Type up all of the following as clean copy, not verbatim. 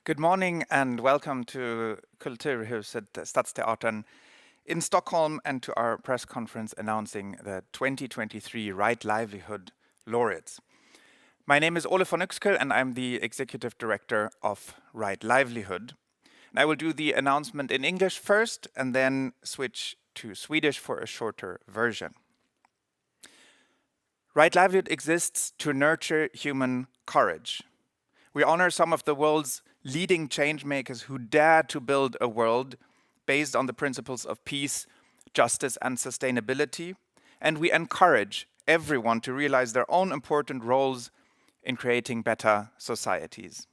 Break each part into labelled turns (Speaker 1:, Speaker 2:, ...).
Speaker 1: Good morning and welcome to Kulturhuset Stadsteatern in Stockholm and to our press conference announcing the 2023 Right Livelihood Laureates. My name is Ole von Uxkel and I'm the Executive Director of Right Livelihood. And I will do the announcement in English first and then switch to Swedish for a shorter version. Right Livelihood exists to nurture human courage. We honor some of the world's leading change makers who dare to build a world based on the principles of peace, justice, and sustainability, and we encourage everyone to realize their own important roles in creating better societies.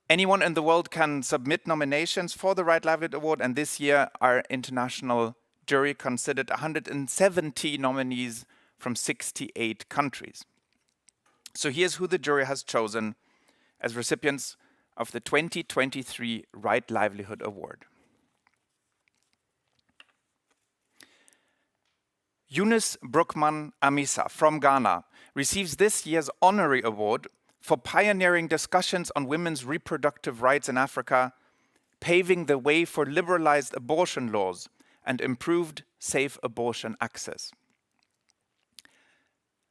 Speaker 1: Anyone in the world can submit nominations for the Right Livelihood Award, and this year our international jury considered 170 nominees from 68 countries. So here's who the jury has chosen as recipients of the 2023 Right Livelihood Award. Eunice Brookman Amisa from Ghana receives this year's honorary award for pioneering discussions on women's reproductive rights in Africa, paving the way for liberalized abortion laws and improved safe abortion access.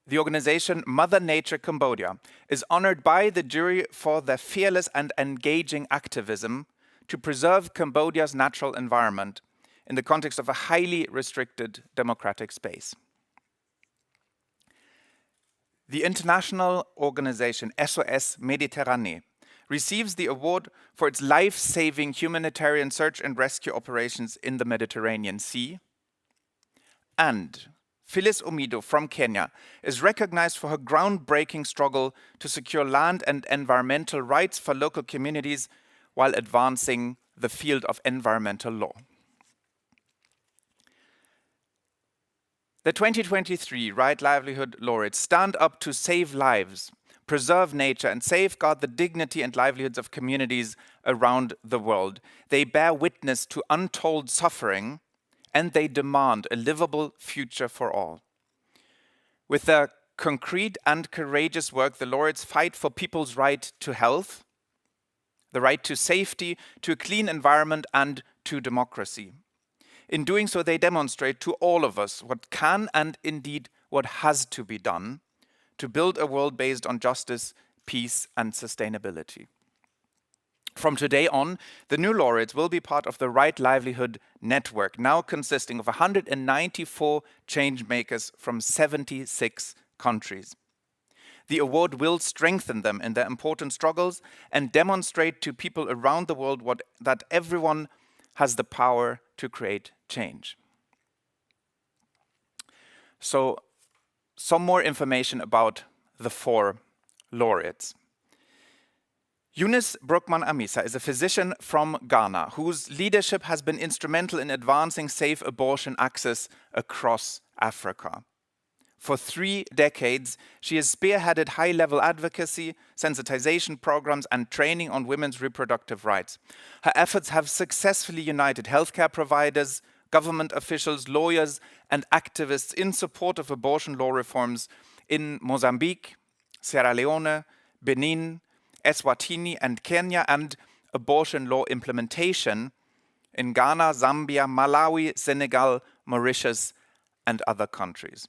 Speaker 1: The organization Mother Nature Cambodia is honored by the jury for their fearless and engaging activism to preserve Cambodia's natural environment in the context of a highly restricted democratic space. The international organization SOS Mediterranean receives the award for its life-saving humanitarian search and rescue operations in the Mediterranean Sea. And Phyllis Omido from Kenya is recognized for her groundbreaking struggle to secure land and environmental rights for local communities while advancing the field of environmental law. The 2023 Right Livelihood Laureates stand up to save lives, preserve nature, and safeguard the dignity and livelihoods of communities around the world. They bear witness to untold suffering, and they demand a livable future for all. With their concrete and courageous work, the laureates fight for people's right to health, the right to safety, to a clean environment, and to democracy. In doing so, they demonstrate to all of us what can and indeed what has to be done to build a world based on justice, peace, and sustainability. From today on, the new laureates will be part of the Right Livelihood Network, now consisting of 194 change makers from 76 countries. The award will strengthen them in their important struggles and demonstrate to people around the world that everyone has the power to create change. So, some more information about the 4 laureates. Eunice Brookman Amisa is a physician from Ghana whose leadership has been instrumental in advancing safe abortion access across Africa. For 3 decades, she has spearheaded high-level advocacy, sensitization programs, and training on women's reproductive rights. Her efforts have successfully united healthcare providers, government officials, lawyers, and activists in support of abortion law reforms in Mozambique, Sierra Leone, Benin, Eswatini, and Kenya, and abortion law implementation in Ghana, Zambia, Malawi, Senegal, Mauritius, and other countries.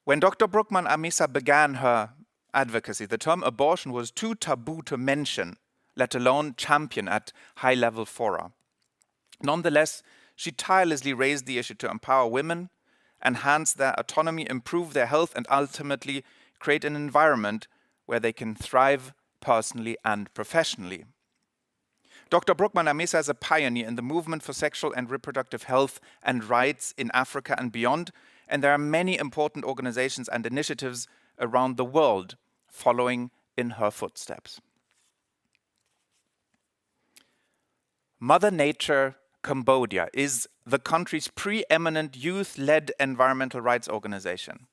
Speaker 1: When Dr. Brookman Amisa began her advocacy, the term abortion was too taboo to mention, let alone champion at high-level fora. Nonetheless, she tirelessly raised the issue to empower women, enhance their autonomy, improve their health, and ultimately create an environment where they can thrive personally and professionally. Dr. Brookman Amisa is a pioneer in the movement for sexual and reproductive health and rights in Africa and beyond, and there are many important organizations and initiatives around the world following in her footsteps. Mother Nature Cambodia is the country's preeminent youth-led environmental rights organization,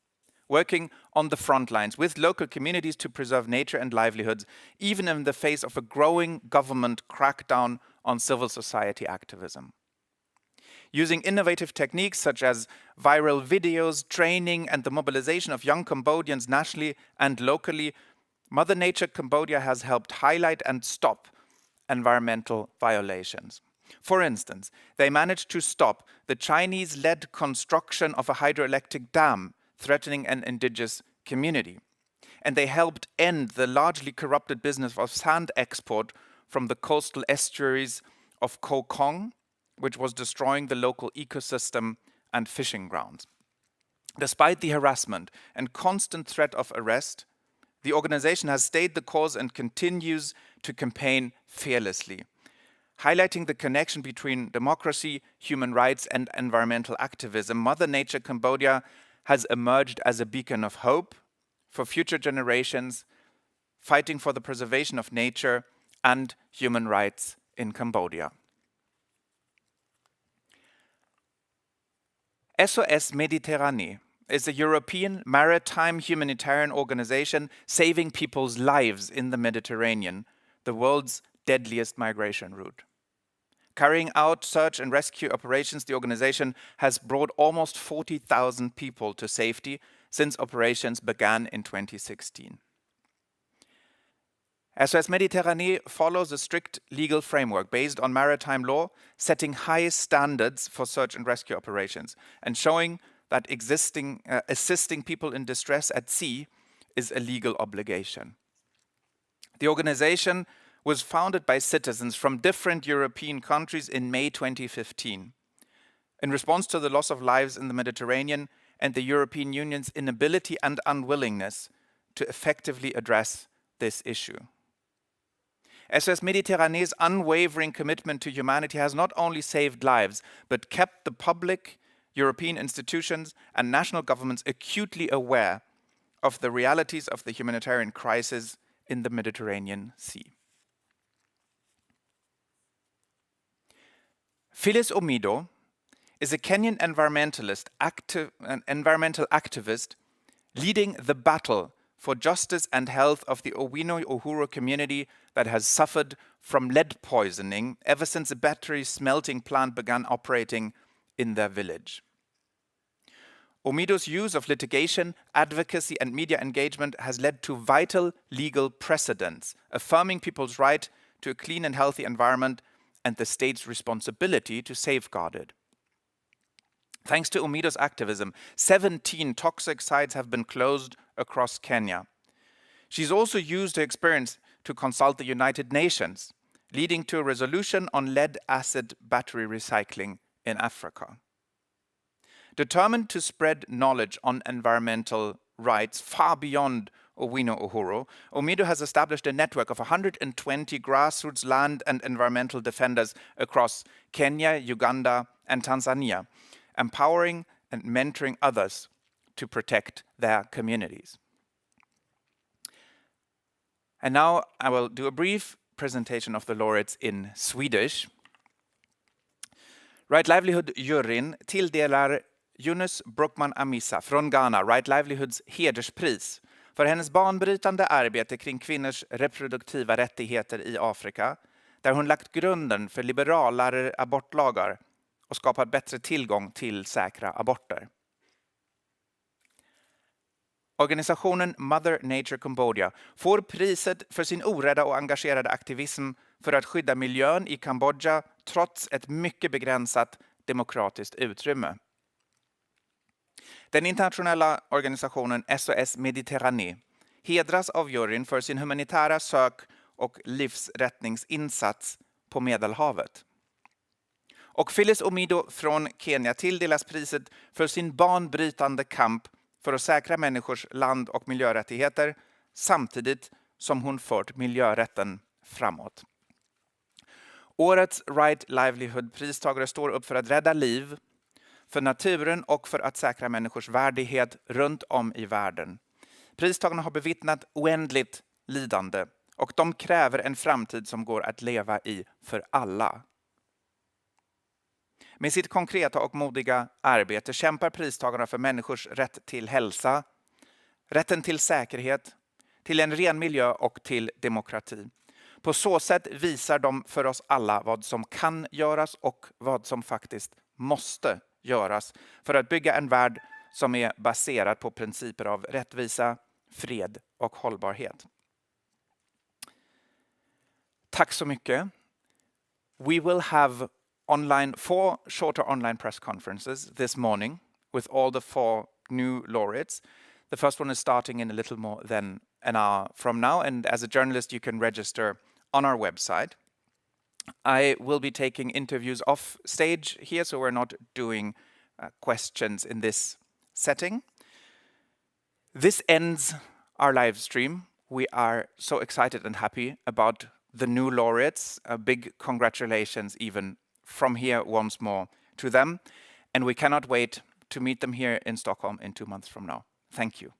Speaker 1: working on the front lines with local communities to preserve nature and livelihoods, even in the face of a growing government crackdown on civil society activism. Using innovative techniques such as viral videos, training, and the mobilization of young Cambodians nationally and locally, Mother Nature Cambodia has helped highlight and stop environmental violations. For instance, they managed to stop the Chinese-led construction of a hydroelectric dam threatening an indigenous community. And they helped end the largely corrupted business of sand export from the coastal estuaries of Koh Kong, which was destroying the local ecosystem and fishing grounds. Despite the harassment and constant threat of arrest, the organization has stayed the course and continues to campaign fearlessly, highlighting the connection between democracy, human rights, and environmental activism. Mother Nature Cambodia has emerged as a beacon of hope for future generations, fighting for the preservation of nature and human rights in Cambodia. SOS Mediterranean is a European maritime humanitarian organization saving people's lives in the Mediterranean, the world's deadliest migration route. Carrying out search and rescue operations, the organization has brought almost 40,000 people to safety since operations began in 2016. SOS Mediterranean follows a strict legal framework based on maritime law, setting high standards for search and rescue operations and showing that assisting people in distress at sea is a legal obligation. The organization was founded by citizens from different European countries in May 2015 in response to the loss of lives in the Mediterranean and the European Union's inability and unwillingness to effectively address this issue. SOS Mediterranean's unwavering commitment to humanity has not only saved lives, but kept the public, European institutions, and national governments acutely aware of the realities of the humanitarian crisis in the Mediterranean Sea. Phyllis Omido is a Kenyan environmental activist leading the battle for justice and health of the Owino Uhuru community that has suffered from lead poisoning ever since a battery smelting plant began operating in their village. Omido's use of litigation, advocacy, and media engagement has led to vital legal precedents, affirming people's right to a clean and healthy environment and the state's responsibility to safeguard it. Thanks to Omido's activism, 17 toxic sites have been closed across Kenya. She's also used her experience to consult the United Nations, leading to a resolution on lead-acid battery recycling in Africa. Determined to spread knowledge on environmental rights far beyond Owino Uhuru, Omido has established a network of 120 grassroots land and environmental defenders across Kenya, Uganda, and Tanzania, empowering and mentoring others to protect their communities. And now I will do a brief presentation of the laureates in Swedish. Right Livelihood-juryn tilldelar Eunice Brookman Amisa från Ghana Right Livelihoods hederspris för hennes banbrytande arbete kring kvinnors reproduktiva rättigheter i Afrika, där hon lagt grunden för liberalare abortlagar och skapat bättre tillgång till säkra aborter. Organisationen Mother Nature Cambodia får priset för sin orädda och engagerade aktivism för att skydda miljön i Kambodja trots ett mycket begränsat demokratiskt utrymme. Den internationella organisationen SOS Mediterranean hedras av juryn för sin humanitära sök- och livsrättningsinsats på Medelhavet. Och Phyllis Omido från Kenya tilldelas priset för sin banbrytande kamp för att säkra människors land- och miljörättigheter samtidigt som hon fört miljörätten framåt. Årets Right Livelihood-pristagare står upp för att rädda liv, för naturen och för att säkra människors värdighet runt om i världen. Pristagarna har bevittnat oändligt lidande och de kräver en framtid som går att leva i för alla. Med sitt konkreta och modiga arbete kämpar pristagarna för människors rätt till hälsa, rätten till säkerhet, till en ren miljö och till demokrati. På så sätt visar de för oss alla vad som kan göras och vad som faktiskt måste göras för att bygga en värld som är baserad på principer av rättvisa, fred och hållbarhet. Tack så mycket. We will have 4 shorter online press conferences this morning with all the 4 new laureates. The first one is starting in a little more than an hour from now, and as a journalist you can register on our website. I will be taking interviews off stage here, so we're not doing questions in this setting. This ends our live stream. We are so excited and happy about the new laureates. A big congratulations even from here once more to them. And we cannot wait to meet them here in Stockholm in 2 months from now. Thank you.